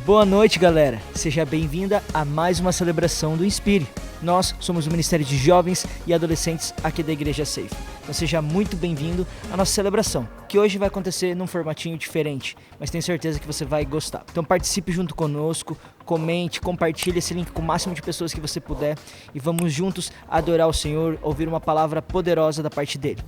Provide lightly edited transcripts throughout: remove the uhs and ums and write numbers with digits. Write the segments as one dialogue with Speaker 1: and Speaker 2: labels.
Speaker 1: Boa noite, galera. Seja bem-vinda a mais uma celebração do Inspire. Nós somos o Ministério de Jovens e Adolescentes aqui da Igreja Safe. Então seja muito bem-vindo à nossa celebração, que hoje vai acontecer num formatinho diferente, mas tenho certeza que você vai gostar. Então participe junto conosco, comente, compartilhe esse link com o máximo de pessoas que você puder e vamos juntos adorar o Senhor, ouvir uma palavra poderosa da parte dele.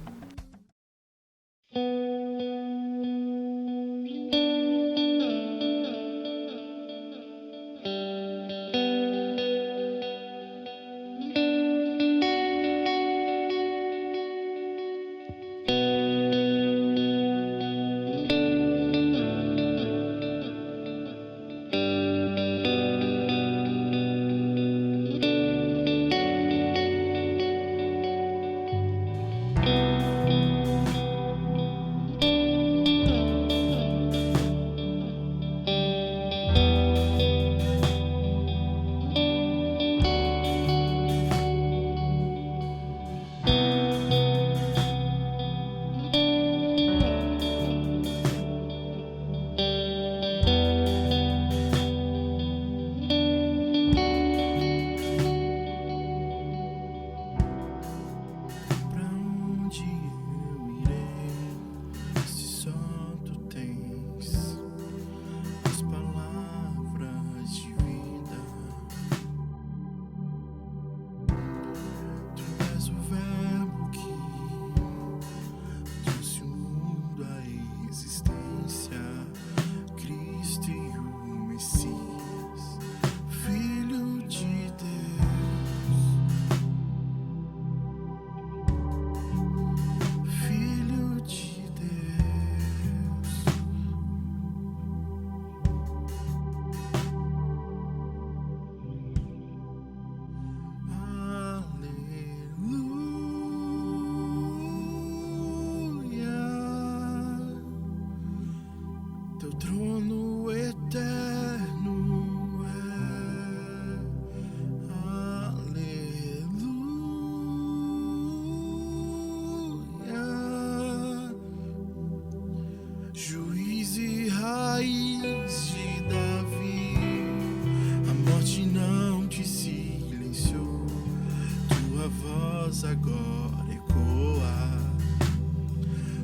Speaker 2: Agora ecoa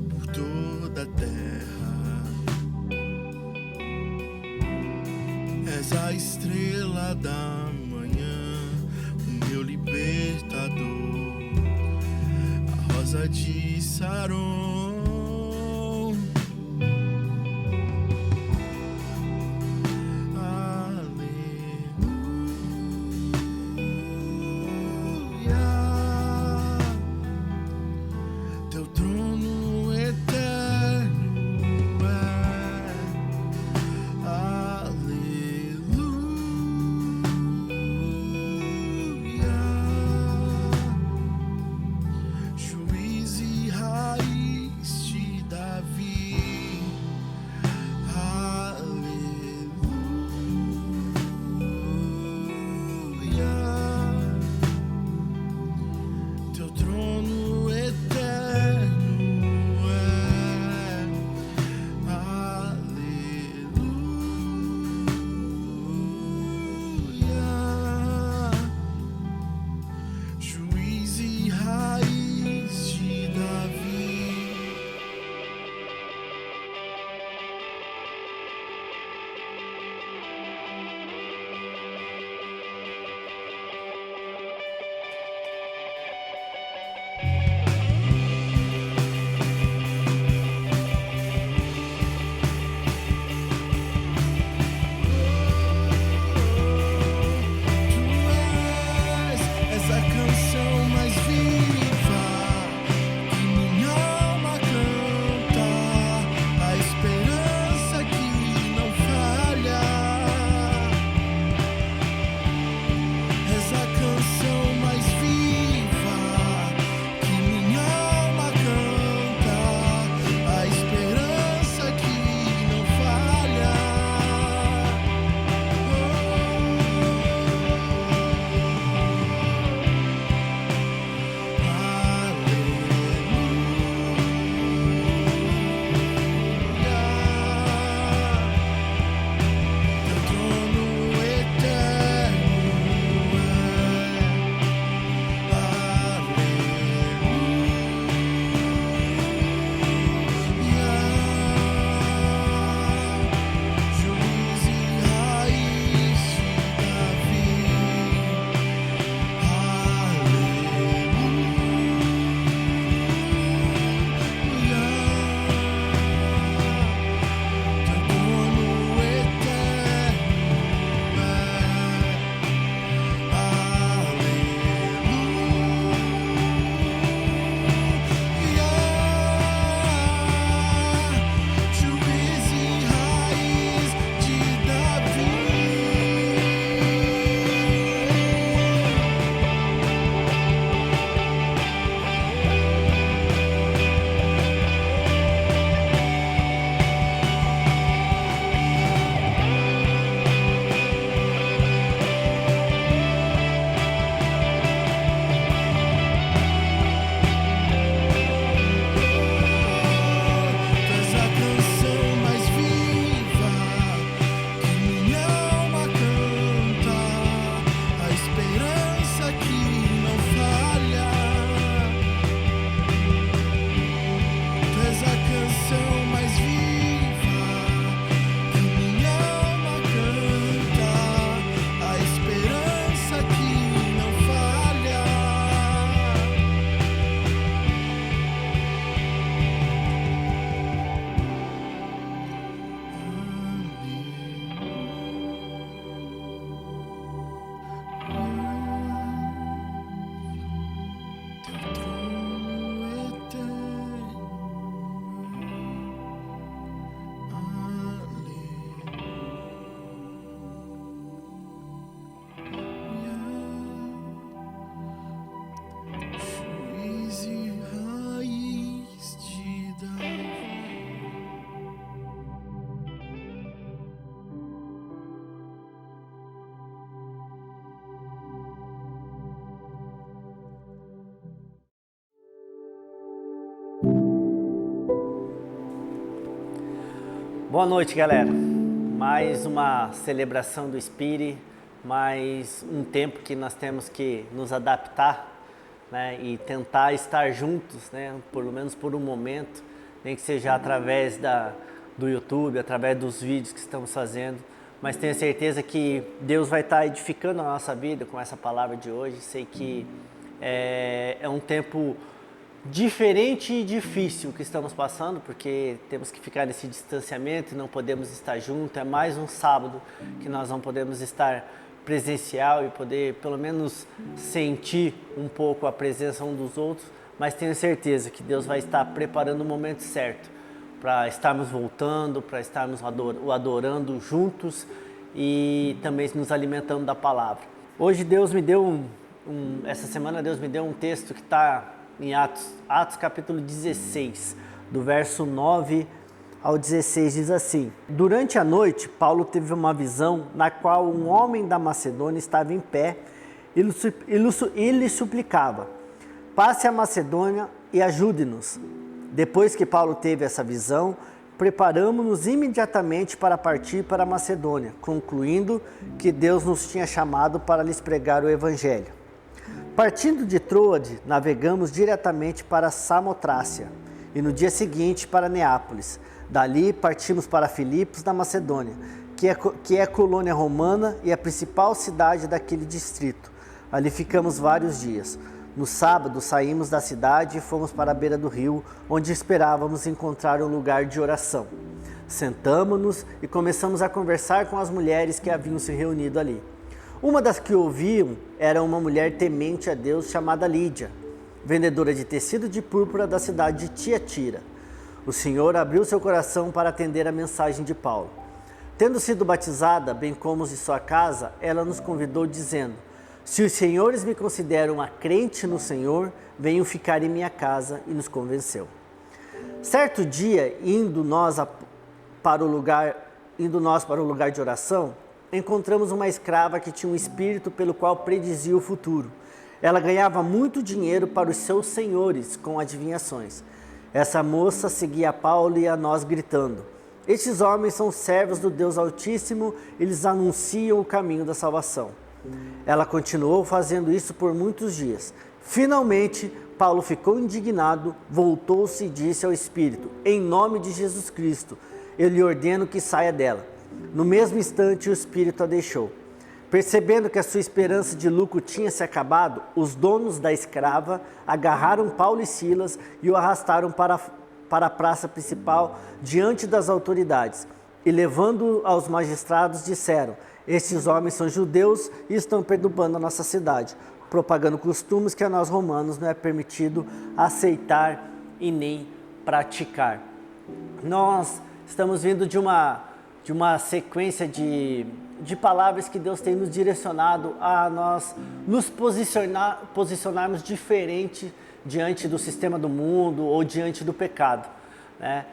Speaker 2: por toda a terra. És a estrela da manhã, o meu libertador, a rosa de Saron.
Speaker 3: Boa noite, galera. Mais uma celebração do Spirit, mais um tempo que nós temos que nos adaptar, né, e tentar estar juntos, né, pelo menos por um momento, nem que seja através do YouTube, através dos vídeos que estamos fazendo, mas tenho certeza que Deus vai estar edificando a nossa vida com essa palavra de hoje. Sei que é um tempo diferente e difícil que estamos passando, porque temos que ficar nesse distanciamento e não podemos estar juntos. É mais um sábado que nós não podemos estar presencial e poder pelo menos sentir um pouco a presença um dos outros, mas tenho certeza que Deus vai estar preparando o momento certo para estarmos voltando, para estarmos o adorando juntos e também nos alimentando da palavra. Hoje Deus me deu essa semana Deus me deu um texto que está em Atos capítulo 16, do verso 9 ao 16, diz assim: Durante a noite, Paulo teve uma visão na qual um homem da Macedônia estava em pé e lhe suplicava: passe a Macedônia e ajude-nos. Depois que Paulo teve essa visão, preparamos-nos imediatamente para partir para a Macedônia, concluindo que Deus nos tinha chamado para lhes pregar o Evangelho. Partindo de Troade, navegamos diretamente para Samotrácia e no dia seguinte para Neápolis. Dali partimos para Filipos, na Macedônia, que é colônia romana e a principal cidade daquele distrito. Ali ficamos vários dias. No sábado saímos da cidade e fomos para a beira do rio, onde esperávamos encontrar um lugar de oração. Sentamo-nos e começamos a conversar com as mulheres que haviam se reunido ali. Uma das que ouviam era uma mulher temente a Deus chamada Lídia, vendedora de tecido de púrpura da cidade de Tiatira. O Senhor abriu seu coração para atender a mensagem de Paulo. Tendo sido batizada, bem como os de sua casa, ela nos convidou dizendo: se os senhores me consideram a crente no Senhor, venham ficar em minha casa, e nos convenceu. Certo dia, indo nós para o lugar de oração, encontramos uma escrava que tinha um espírito pelo qual predizia o futuro. Ela ganhava muito dinheiro para os seus senhores com adivinhações. Essa moça seguia a Paulo e a nós gritando: estes homens são servos do Deus Altíssimo, eles anunciam o caminho da salvação. Ela continuou fazendo isso por muitos dias. Finalmente, Paulo ficou indignado, voltou-se e disse ao espírito: em nome de Jesus Cristo, eu lhe ordeno que saia dela. No mesmo instante, o espírito a deixou. Percebendo que a sua esperança de lucro tinha se acabado, os donos da escrava agarraram Paulo e Silas e o arrastaram para a praça principal diante das autoridades. E levando-o aos magistrados, disseram: estes homens são judeus e estão perturbando a nossa cidade, propagando costumes que a nós romanos não é permitido aceitar e nem praticar. Nós estamos vindo de uma sequência de palavras que Deus tem nos direcionado a nós nos posicionarmos diferente diante do sistema do mundo ou diante do pecado, né?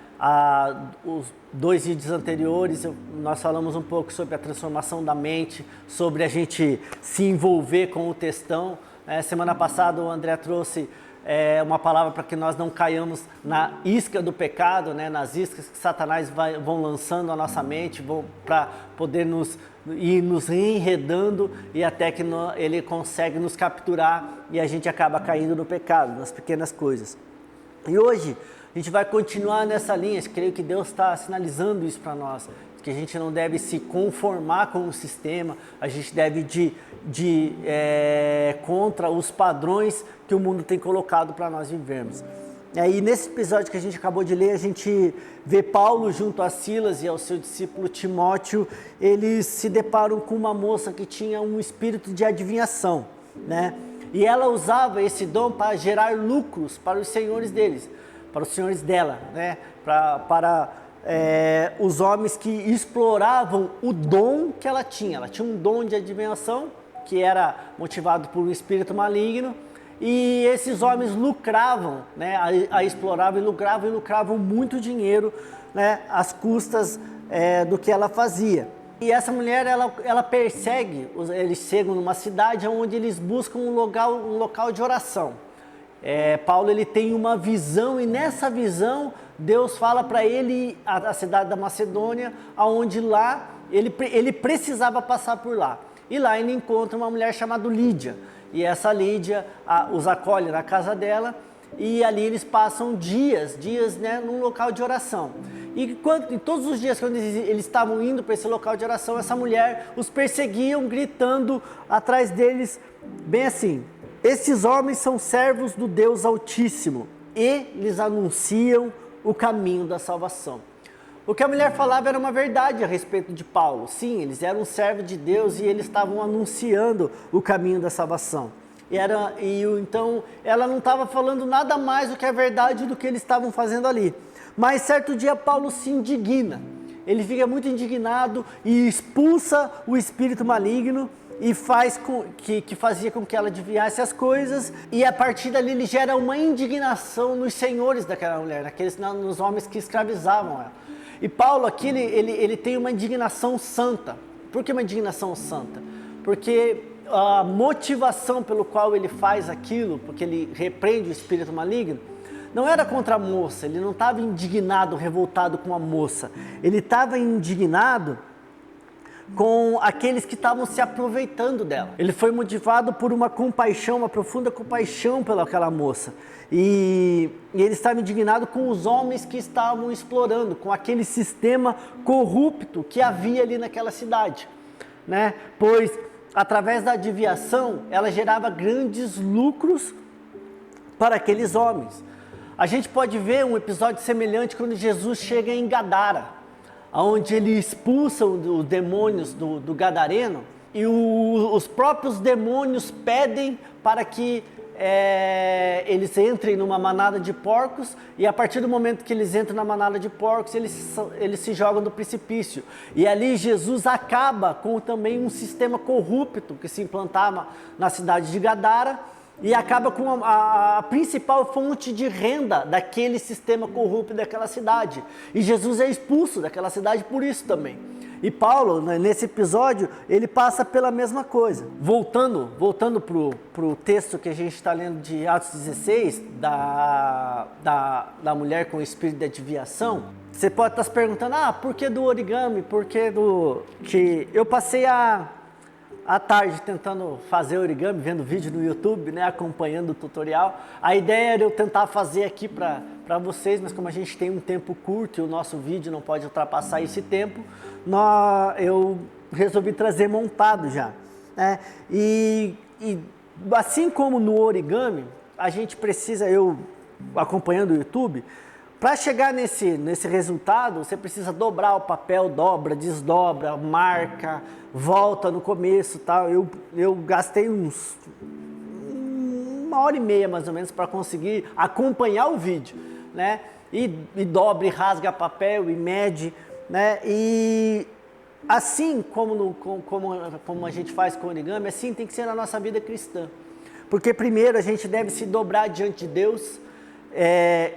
Speaker 3: Os 2 vídeos anteriores nós falamos um pouco sobre a transformação da mente, sobre a gente se envolver com o textão. Semana passada o André trouxe uma palavra para que nós não caiamos na isca do pecado, né? Nas iscas que Satanás vão lançando a nossa mente, para poder nos enredando e até que ele consegue nos capturar e a gente acaba caindo no pecado, nas pequenas coisas. E hoje a gente vai continuar nessa linha. Creio que Deus está sinalizando isso para nós, que a gente não deve se conformar com o sistema, a gente deve ir contra os padrões que o mundo tem colocado para nós vivermos. E nesse episódio que a gente acabou de ler, a gente vê Paulo junto a Silas e ao seu discípulo Timóteo. Eles se deparam com uma moça que tinha um espírito de adivinhação, né? E ela usava esse dom para gerar lucros para os senhores deles, para os senhores dela, né? Para os homens que exploravam o dom que ela tinha. Ela tinha um dom de adivinhação que era motivado por um espírito maligno, e esses homens lucravam, né? Exploravam e lucravam muito dinheiro, né? Às custas do que ela fazia. E essa mulher, ela persegue, eles chegam numa cidade onde eles buscam um local de oração. Paulo ele tem uma visão e nessa visão Deus fala para ele a cidade da Macedônia, aonde lá ele precisava passar por lá. E lá ele encontra uma mulher chamada Lídia. E essa Lídia os acolhe na casa dela e ali eles passam dias, né, num local de oração. E todos os dias quando eles estavam indo para esse local de oração, essa mulher os perseguiam, gritando atrás deles, bem assim: esses homens são servos do Deus Altíssimo e lhes anunciam o caminho da salvação. O que a mulher falava era uma verdade a respeito de Paulo. Sim, eles eram servos de Deus e eles estavam anunciando o caminho da salvação. Então ela não estava falando nada mais do que a verdade do que eles estavam fazendo ali. Mas certo dia Paulo se indigna. Ele fica muito indignado e expulsa o espírito maligno e que fazia com que ela adivinhasse as coisas, e a partir dali ele gera uma indignação nos senhores daquela mulher, nos homens que escravizavam ela. E Paulo aqui, ele tem uma indignação santa. Por que uma indignação santa? Porque a motivação pelo qual ele faz aquilo, porque ele repreende o espírito maligno, não era contra a moça, ele não estava indignado, revoltado com a moça, ele estava indignado com aqueles que estavam se aproveitando dela. Ele foi motivado por uma compaixão, uma profunda compaixão pelaquela moça. E ele estava indignado com os homens que estavam explorando, com aquele sistema corrupto que havia ali naquela cidade, né? Pois, através da adivinhação, ela gerava grandes lucros para aqueles homens. A gente pode ver um episódio semelhante quando Jesus chega em Gadara, onde ele expulsa os demônios do Gadareno, e os próprios demônios pedem para que eles entrem numa manada de porcos, e a partir do momento que eles entram na manada de porcos, eles se jogam do precipício. E ali Jesus acaba com também um sistema corrupto que se implantava na cidade de Gadara, e acaba com a principal fonte de renda daquele sistema corrupto daquela cidade. E Jesus é expulso daquela cidade por isso também. E Paulo, nesse episódio, ele passa pela mesma coisa. Voltando para o texto que a gente está lendo de Atos 16, da mulher com o espírito de adivinhação, você pode estar se perguntando, por que do origami? Por que que eu passei à tarde tentando fazer origami, vendo vídeo no YouTube, né, acompanhando o tutorial. A ideia era eu tentar fazer aqui para vocês, mas como a gente tem um tempo curto e o nosso vídeo não pode ultrapassar esse tempo, eu resolvi trazer montado já, né? E assim como no origami, a gente precisa, eu acompanhando o YouTube, para chegar nesse resultado, você precisa dobrar o papel, dobra, desdobra, marca, volta no começo, tal. Eu gastei uma hora e meia mais ou menos para conseguir acompanhar o vídeo, né? E dobra, e rasga papel, e mede, né? E assim como a gente faz com o origami, assim tem que ser na nossa vida cristã. Porque primeiro a gente deve se dobrar diante de Deus,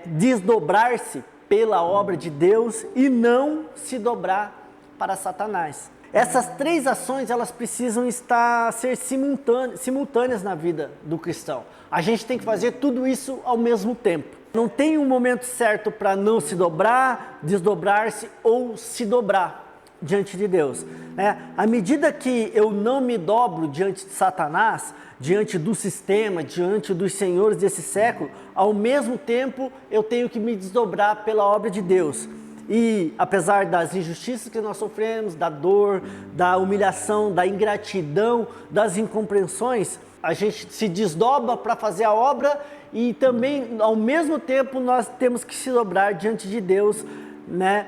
Speaker 3: desdobrar-se pela obra de Deus e não se dobrar para Satanás. Essas três ações, elas precisam ser simultâneas na vida do cristão. A gente tem que fazer tudo isso ao mesmo tempo. Não tem um momento certo para não se dobrar, desdobrar-se ou se dobrar diante de Deus, né? À medida que eu não me dobro diante de Satanás, diante do sistema, diante dos senhores desse século, ao mesmo tempo eu tenho que me desdobrar pela obra de Deus. E apesar das injustiças que nós sofremos, da dor, da humilhação, da ingratidão, das incompreensões, a gente se desdobra para fazer a obra e também, ao mesmo tempo, nós temos que se dobrar diante de Deus, né?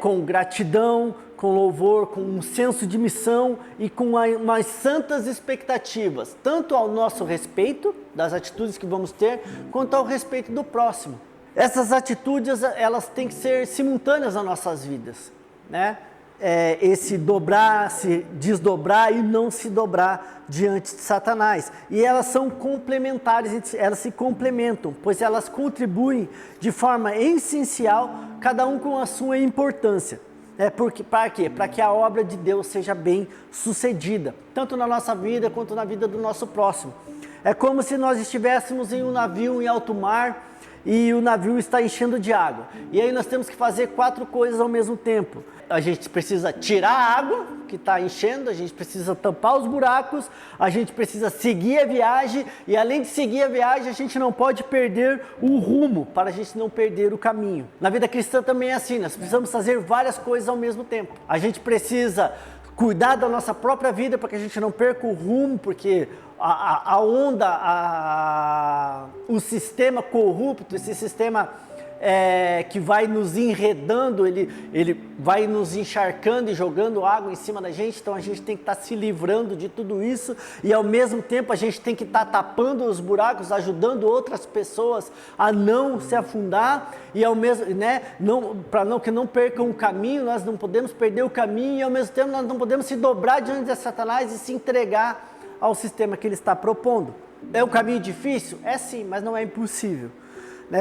Speaker 3: Com gratidão, com louvor, com um senso de missão e com umas santas expectativas, tanto ao nosso respeito, das atitudes que vamos ter, quanto ao respeito do próximo. Essas atitudes, elas têm que ser simultâneas nas nossas vidas, né? Esse dobrar, se desdobrar e não se dobrar diante de Satanás. E elas são complementares, elas se complementam, pois elas contribuem de forma essencial, cada um com a sua importância. Para quê? Para que a obra de Deus seja bem sucedida, tanto na nossa vida quanto na vida do nosso próximo. É como se nós estivéssemos em um navio em alto mar e o navio está enchendo de água. E aí nós temos que fazer 4 coisas ao mesmo tempo. A gente precisa tirar a água que está enchendo, a gente precisa tampar os buracos, a gente precisa seguir a viagem e além de seguir a viagem, a gente não pode perder o rumo, para a gente não perder o caminho. Na vida cristã também é assim, nós precisamos fazer várias coisas ao mesmo tempo. A gente precisa cuidar da nossa própria vida para que a gente não perca o rumo, porque a onda, o sistema corrupto, esse sistema que vai nos enredando, ele vai nos encharcando e jogando água em cima da gente, então a gente tem que estar se livrando de tudo isso e ao mesmo tempo a gente tem que estar tapando os buracos, ajudando outras pessoas a não se afundar e ao mesmo, para que não percam o caminho, nós não podemos perder o caminho e ao mesmo tempo nós não podemos se dobrar diante de Satanás e se entregar ao sistema que ele está propondo. É um caminho difícil? É sim, mas não é impossível.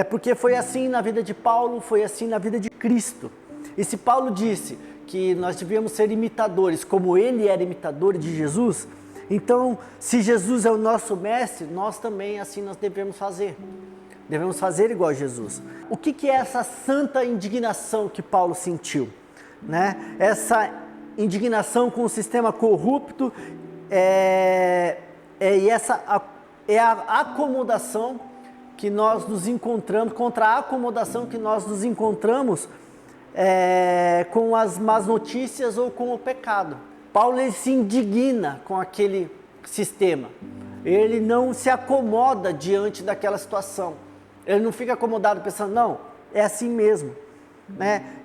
Speaker 3: Porque foi assim na vida de Paulo, foi assim na vida de Cristo. E se Paulo disse que nós devíamos ser imitadores, como ele era imitador de Jesus, então se Jesus é o nosso mestre, nós também assim nós devemos fazer. Devemos fazer igual a Jesus. O que é essa santa indignação que Paulo sentiu? Essa indignação com o sistema corrupto essa é a acomodação que nós nos encontramos, contra a acomodação que nós nos encontramos com as más notícias ou com o pecado. Paulo ele se indigna com aquele sistema, ele não se acomoda diante daquela situação, ele não fica acomodado pensando, não, é assim mesmo.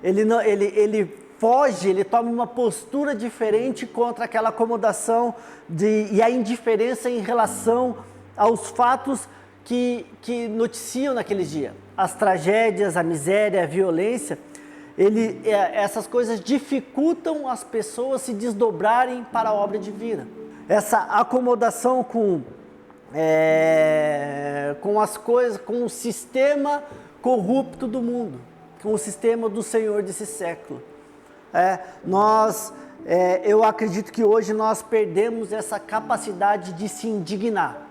Speaker 3: Ele foge, ele toma uma postura diferente contra aquela acomodação e a indiferença em relação aos fatos que noticiam naqueles dias. As tragédias, a miséria, a violência, essas coisas dificultam as pessoas se desdobrarem para a obra divina. Essa acomodação com as coisas, com o sistema corrupto do mundo, com o sistema do Senhor desse século. Eu acredito que hoje nós perdemos essa capacidade de se indignar.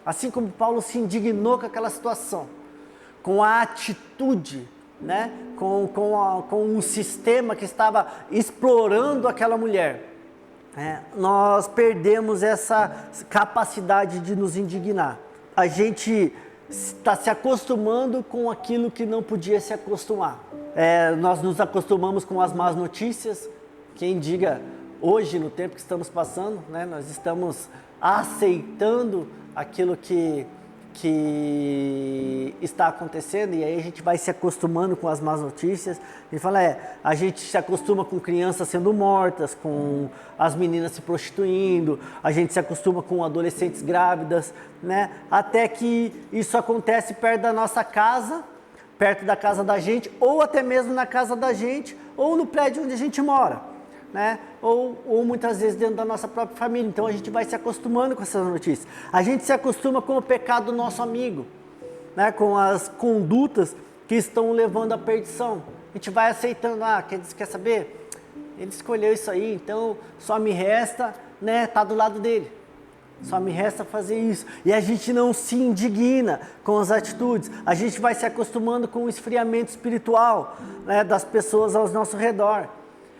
Speaker 3: Assim como Paulo se indignou com aquela situação, com a atitude, com o sistema que estava explorando aquela mulher, nós perdemos essa capacidade de nos indignar. A gente está se acostumando com aquilo que não podia se acostumar. Nós nos acostumamos com as más notícias, quem diga hoje, no tempo que estamos passando, nós estamos aceitando aquilo que está acontecendo e aí a gente vai se acostumando com as más notícias e fala, a gente se acostuma com crianças sendo mortas, com as meninas se prostituindo, a gente se acostuma com adolescentes grávidas, até que isso acontece perto da nossa casa, perto da casa da gente, ou até mesmo na casa da gente, ou no prédio onde a gente mora. Ou muitas vezes dentro da nossa própria família. Então a gente vai se acostumando com essas notícias. A gente se acostuma com o pecado do nosso amigo, com as condutas que estão levando à perdição. A gente vai aceitando, quer saber? Ele escolheu isso aí, então só me resta estar do lado dele. Só me resta fazer isso. E a gente não se indigna com as atitudes. A gente vai se acostumando com o esfriamento espiritual das pessoas ao nosso redor.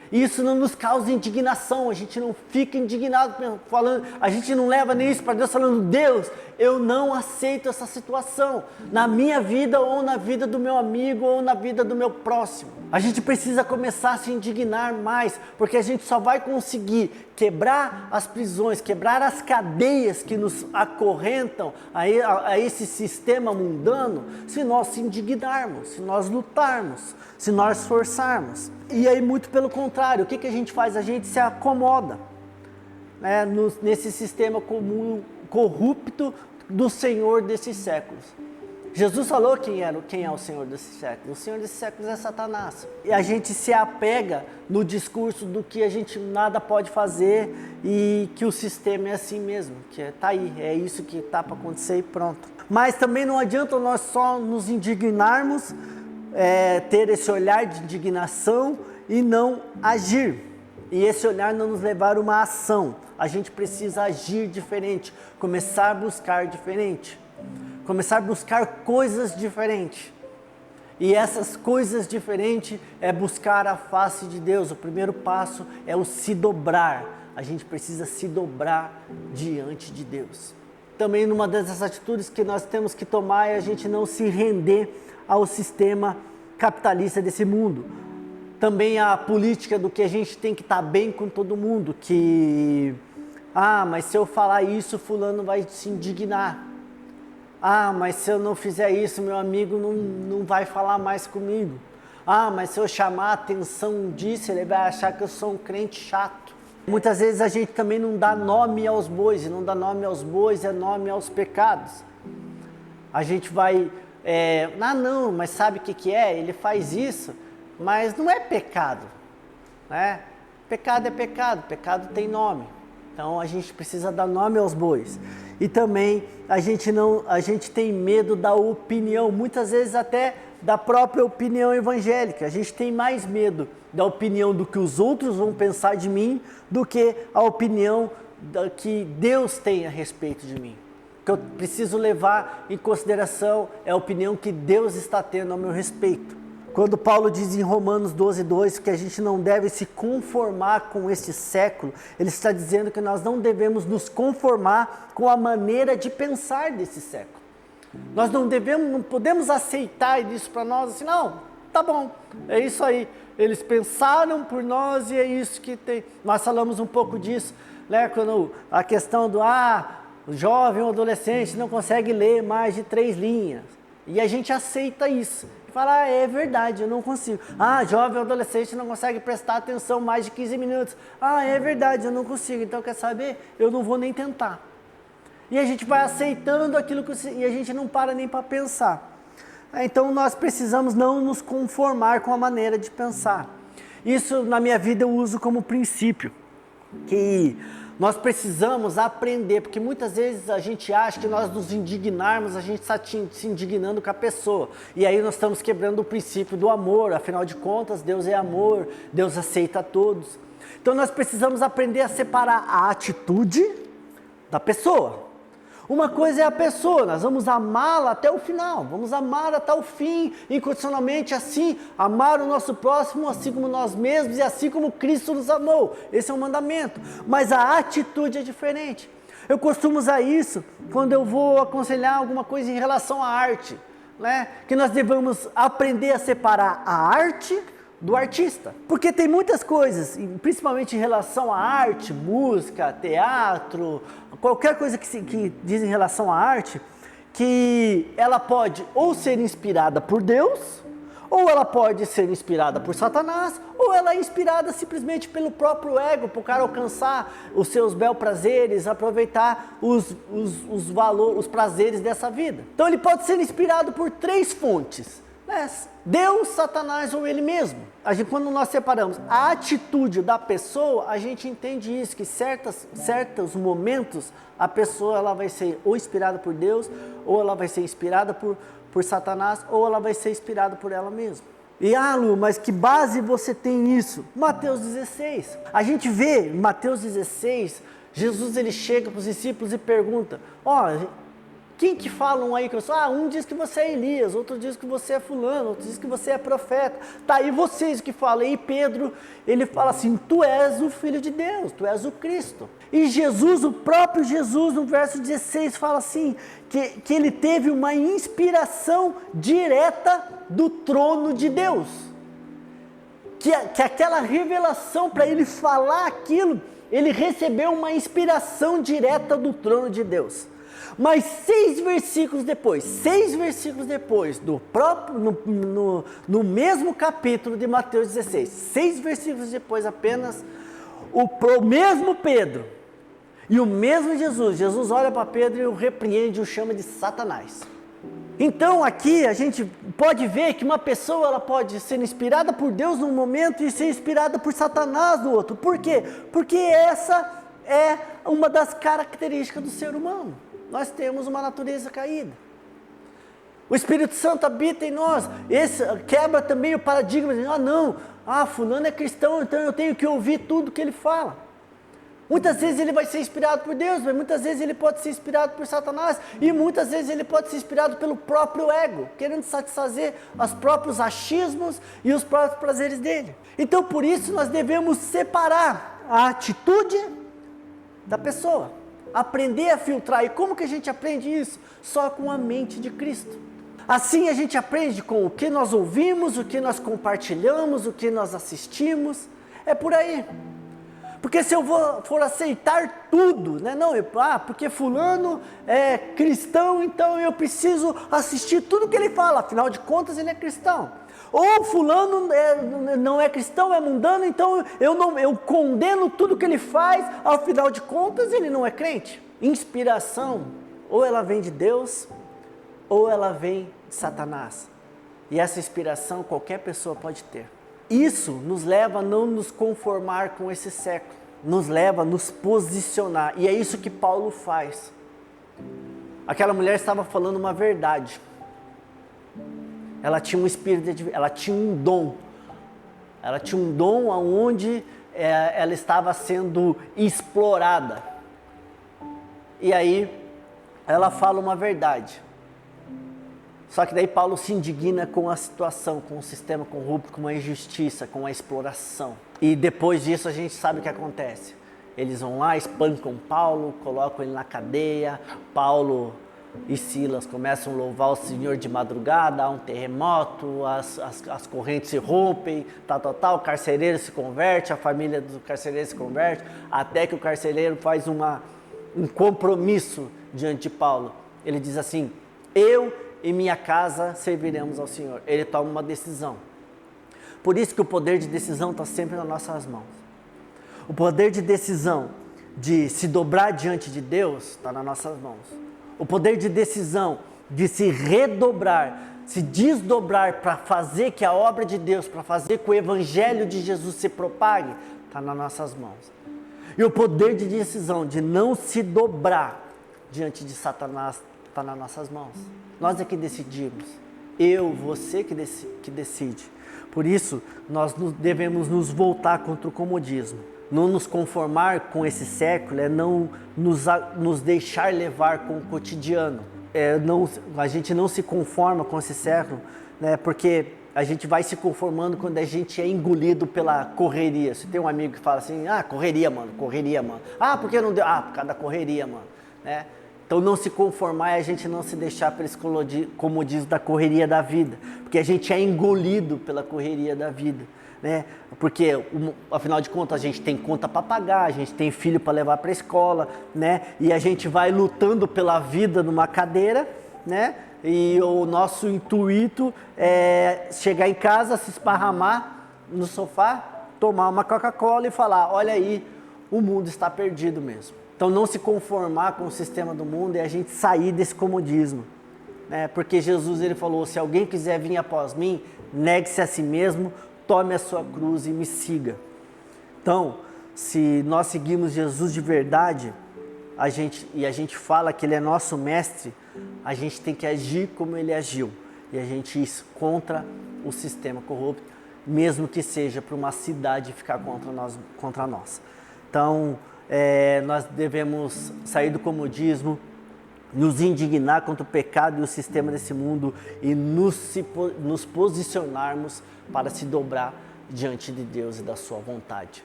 Speaker 3: Isso não nos causa indignação, a gente não fica indignado falando, a gente não leva nem isso para Deus falando, Deus, eu não aceito essa situação, na minha vida ou na vida do meu amigo ou na vida do meu próximo. A gente precisa começar a se indignar mais, porque a gente só vai conseguir quebrar as prisões, quebrar as cadeias que nos acorrentam a esse sistema mundano, se nós se indignarmos, se nós lutarmos, se nós esforçarmos. E aí, muito pelo contrário, o que a gente faz? A gente se acomoda nesse sistema comum, corrupto do Senhor desses séculos. Jesus falou quem é o Senhor desses séculos. O Senhor desses séculos é Satanás. E a gente se apega no discurso do que a gente nada pode fazer e que o sistema é assim mesmo, que está aí, é isso que está para acontecer e pronto. Mas também não adianta nós só nos indignarmos, ter esse olhar de indignação e não agir. E esse olhar não nos levar a uma ação. A gente precisa agir diferente, começar a buscar diferente, começar a buscar coisas diferentes. E essas coisas diferentes é buscar a face de Deus. O primeiro passo é o se dobrar. A gente precisa se dobrar diante de Deus. Também numa dessas atitudes que nós temos que tomar é a gente não se render ao sistema capitalista desse mundo. Também a política do que a gente tem que estar bem com todo mundo, que mas se eu falar isso, fulano vai se indignar. Mas se eu não fizer isso, meu amigo não vai falar mais comigo. Mas se eu chamar a atenção disso, ele vai achar que eu sou um crente chato. Muitas vezes a gente também não dá nome aos bois, e não dá nome aos bois é nome aos pecados. A gente vai, não, mas sabe o que é? Ele faz isso, mas não é pecado, né? Pecado é pecado, pecado tem nome. Então a gente precisa dar nome aos bois. E também a gente tem medo da opinião, muitas vezes até da própria opinião evangélica. A gente tem mais medo da opinião do que os outros vão pensar de mim do que a opinião que Deus tem a respeito de mim. O que eu preciso levar em consideração é a opinião que Deus está tendo ao meu respeito. Quando Paulo diz em Romanos 12:2 que a gente não deve se conformar com este século, ele está dizendo que nós não devemos nos conformar com a maneira de pensar desse século. Nós não podemos aceitar isso para nós assim, não, tá bom, é isso aí. Eles pensaram por nós e é isso que tem. Nós falamos um pouco disso, né? Quando a questão do o jovem ou adolescente não consegue ler mais de 3 linhas. E a gente aceita isso. Fala, é verdade, eu não consigo. Jovem ou adolescente não consegue prestar atenção mais de 15 minutos. É verdade, eu não consigo. Então, quer saber? Eu não vou nem tentar. E a gente vai aceitando aquilo e a gente não para nem para pensar. Então, nós precisamos não nos conformar com a maneira de pensar. Isso, na minha vida, eu uso como princípio. Que nós precisamos aprender, porque muitas vezes a gente acha que nós nos indignarmos, a gente está se indignando com a pessoa. E aí nós estamos quebrando o princípio do amor, afinal de contas, Deus é amor, Deus aceita a todos. Então nós precisamos aprender a separar a atitude da pessoa. Uma coisa é a pessoa, nós vamos amá-la até o final, vamos amar até o fim, incondicionalmente assim, amar o nosso próximo assim como nós mesmos e assim como Cristo nos amou. Esse é um mandamento, mas a atitude é diferente. Eu costumo usar isso quando eu vou aconselhar alguma coisa em relação à arte, né? Que nós devemos aprender a separar a arte do artista, porque tem muitas coisas, principalmente em relação à arte, música, teatro, qualquer coisa que diz em relação à arte, que ela pode ou ser inspirada por Deus, ou ela pode ser inspirada por Satanás, ou ela é inspirada simplesmente pelo próprio ego, para o cara alcançar os seus bel prazeres, aproveitar os prazeres dessa vida. Então ele pode ser inspirado por 3 fontes. Deus, Satanás ou ele mesmo. Quando nós separamos a atitude da pessoa, a gente entende isso, que certos momentos a pessoa ela vai ser ou inspirada por Deus, ou ela vai ser inspirada por Satanás, ou ela vai ser inspirada por ela mesma. E Lu, mas que base você tem isso? Mateus 16. A gente vê em Mateus 16, Jesus ele chega para os discípulos e pergunta, quem que falam aí que eu sou? Um diz que você é Elias, outro diz que você é fulano, outro diz que você é profeta. E vocês que falam. E Pedro, ele fala assim, tu és o Filho de Deus, tu és o Cristo. E Jesus, o próprio Jesus, no verso 16, fala assim, que ele teve uma inspiração direta do trono de Deus. Que aquela revelação, para ele falar aquilo, ele recebeu uma inspiração direta do trono de Deus. Mas 6 versículos depois, no mesmo capítulo de Mateus 16, 6 versículos depois apenas, o mesmo Pedro e o mesmo Jesus olha para Pedro e o repreende, o chama de Satanás. Então aqui a gente pode ver que uma pessoa ela pode ser inspirada por Deus num momento e ser inspirada por Satanás no outro. Por quê? Porque essa é uma das características do ser humano. Nós temos uma natureza caída. O Espírito Santo habita em nós. Esse quebra também o paradigma de, fulano é cristão, então eu tenho que ouvir tudo que ele fala. Muitas vezes ele vai ser inspirado por Deus, mas muitas vezes ele pode ser inspirado por Satanás, e muitas vezes ele pode ser inspirado pelo próprio ego, querendo satisfazer os próprios achismos e os próprios prazeres dele. Então por isso nós devemos separar a atitude da pessoa, aprender a filtrar. E como que a gente aprende isso? Só com a mente de Cristo. Assim a gente aprende com o que nós ouvimos, o que nós compartilhamos, o que nós assistimos, é por aí. Porque se eu for aceitar tudo, né? Não, porque fulano é cristão, então eu preciso assistir tudo que ele fala, afinal de contas ele é cristão. Ou fulano não é cristão, é mundano, então eu condeno tudo que ele faz, afinal de contas ele não é crente. Inspiração, ou ela vem de Deus, ou ela vem de Satanás. E essa inspiração qualquer pessoa pode ter. Isso nos leva a não nos conformar com esse século, nos leva a nos posicionar, e é isso que Paulo faz. Aquela mulher estava falando uma verdade, ela tinha um espírito, ela tinha um dom onde ela estava sendo explorada, e aí ela fala uma verdade. Só que daí Paulo se indigna com a situação, com o sistema corrupto, com a injustiça, com a exploração. E depois disso a gente sabe o que acontece. Eles vão lá, espancam Paulo, colocam ele na cadeia. Paulo e Silas começam a louvar o Senhor de madrugada, há um terremoto, as correntes se rompem, o carcereiro se converte, a família do carcereiro se converte, até que o carcereiro faz um compromisso diante de Paulo. Ele diz assim: eu e minha casa serviremos ao Senhor. Ele toma uma decisão. Por isso que o poder de decisão está sempre nas nossas mãos. O poder de decisão de se dobrar diante de Deus está nas nossas mãos. O poder de decisão de se redobrar, se desdobrar para fazer que a obra de Deus, para fazer que o Evangelho de Jesus se propague, está nas nossas mãos. E o poder de decisão de não se dobrar diante de Satanás está nas nossas mãos. Nós é que decidimos. Você que decide. Por isso, nós devemos nos voltar contra o comodismo. Não nos conformar com esse século, é não nos deixar levar com o cotidiano. A gente não se conforma com esse século, né, porque a gente vai se conformando quando a gente é engolido pela correria. Se tem um amigo que fala assim, correria, mano. Por que não deu? Por causa da correria, mano. Né? Então não se conformar é a gente não se deixar pelo comodismo da correria da vida, porque a gente é engolido pela correria da vida, né? Porque afinal de contas a gente tem conta para pagar, a gente tem filho para levar para a escola, né? E a gente vai lutando pela vida numa cadeira, né? E o nosso intuito é chegar em casa, se esparramar no sofá, tomar uma Coca-Cola e falar: olha aí, o mundo está perdido mesmo. Então não se conformar com o sistema do mundo é a gente sair desse comodismo, né? Porque Jesus ele falou: se alguém quiser vir após mim, negue-se a si mesmo, tome a sua cruz e me siga. Então, se nós seguimos Jesus de verdade, a gente fala que ele é nosso mestre, a gente tem que agir como ele agiu, e a gente ir contra o sistema corrupto, mesmo que seja para uma cidade ficar contra nós. Então, nós devemos sair do comodismo, nos indignar contra o pecado e o sistema desse mundo e nos posicionarmos para se dobrar diante de Deus e da sua vontade.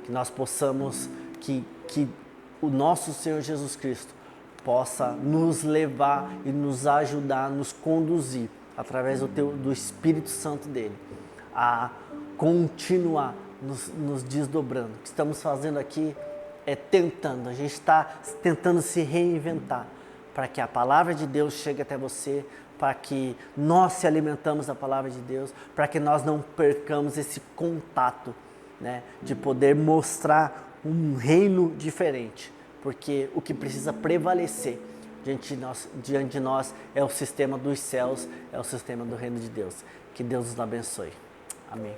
Speaker 3: Que nós possamos, que o nosso Senhor Jesus Cristo possa nos levar e nos ajudar, nos conduzir através do Espírito Santo dele a continuar nos desdobrando. O que estamos fazendo aqui é a gente está tentando se reinventar para que a palavra de Deus chegue até você, para que nós se alimentamos da palavra de Deus, para que nós não percamos esse contato, né, de poder mostrar um reino diferente, porque o que precisa prevalecer diante de nós é o sistema dos céus, é o sistema do reino de Deus. Que Deus nos abençoe. Amém.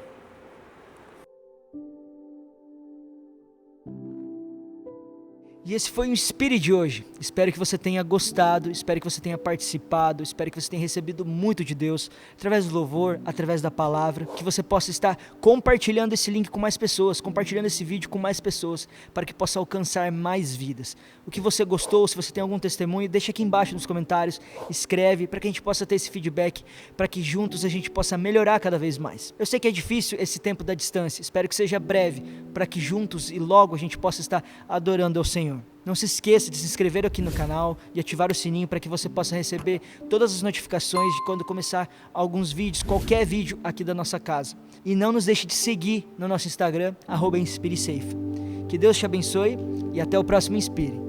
Speaker 1: E esse foi o Spirit de hoje. Espero que você tenha gostado, espero que você tenha participado, espero que você tenha recebido muito de Deus, através do louvor, através da palavra, que você possa estar compartilhando esse link com mais pessoas, compartilhando esse vídeo com mais pessoas, para que possa alcançar mais vidas. O que você gostou, se você tem algum testemunho, deixa aqui embaixo nos comentários, escreve, para que a gente possa ter esse feedback, para que juntos a gente possa melhorar cada vez mais. Eu sei que é difícil esse tempo da distância, espero que seja breve, para que juntos e logo a gente possa estar adorando ao Senhor. Não se esqueça de se inscrever aqui no canal e ativar o sininho para que você possa receber todas as notificações de quando começar alguns vídeos, qualquer vídeo aqui da nossa casa. E não nos deixe de seguir no nosso Instagram, @InspireSafe. Que Deus te abençoe e até o próximo Inspire.